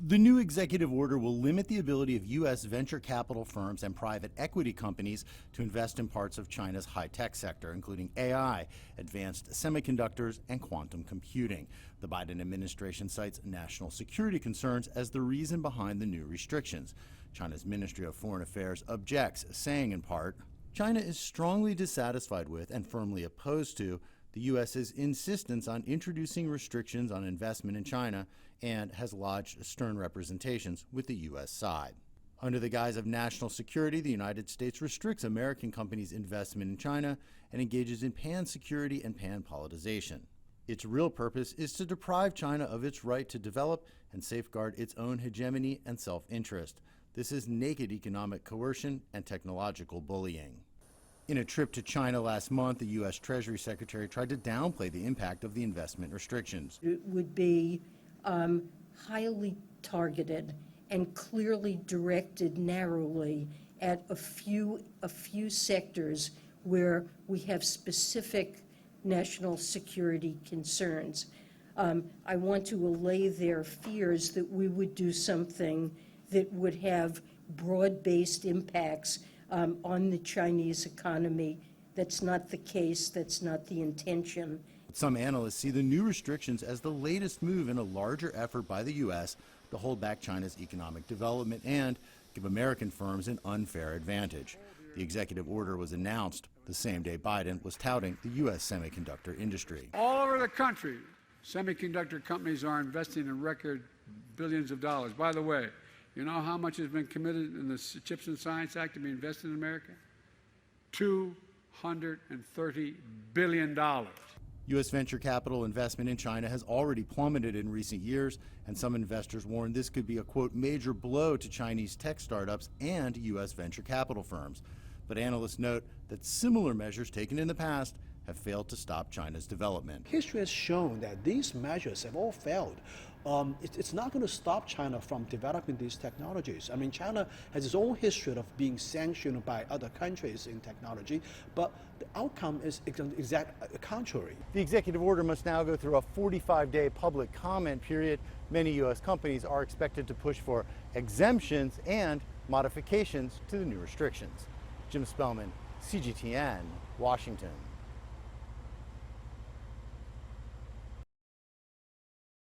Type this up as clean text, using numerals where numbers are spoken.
The new executive order will limit the ability of U.S. venture capital firms and private equity companies to invest in parts of China's high-tech sector, including AI, advanced semiconductors, and quantum computing. The Biden administration cites national security concerns as the reason behind the new restrictions. China's Ministry of Foreign Affairs objects, saying in part, China is strongly dissatisfied with and firmly opposed to the U.S.'s insistence on introducing restrictions on investment in China and has lodged stern representations with the U.S. side. Under the guise of national security, the United States restricts American companies' investment in China and engages in pan-security and pan-politicization. Its real purpose is to deprive China of its right to develop and safeguard its own hegemony and self-interest. This is naked economic coercion and technological bullying. In a trip to China last month, the U.S. Treasury Secretary tried to downplay the impact of the investment restrictions. It would be highly targeted and clearly directed narrowly at a few sectors where we have specific national security concerns. I want to allay their fears that we would do something that would have broad-based impacts on the Chinese economy. That's not the case. That's not the intention. Some analysts see the new restrictions as the latest move in a larger effort by the U.S. to hold back China's economic development and give American firms an unfair advantage. The executive order was announced the same day Biden was touting the U.S. semiconductor industry. All over the country, semiconductor companies are investing in record billions of dollars. By the way, you know how much has been committed in the Chips and Science Act to be invested in America? $230 billion. U.S. venture capital investment in China has already plummeted in recent years, and some investors warn this could be a, quote, major blow to Chinese tech startups and U.S. venture capital firms. But analysts note that similar measures taken in the past have failed to stop China's development. History has shown that these measures have all failed. It's not going to stop China from developing these technologies. I mean, China has its own history of being sanctioned by other countries in technology, but the outcome is exact contrary. The executive order must now go through a 45-day public comment period. Many U.S. companies are expected to push for exemptions and modifications to the new restrictions. Jim Spellman, CGTN, Washington.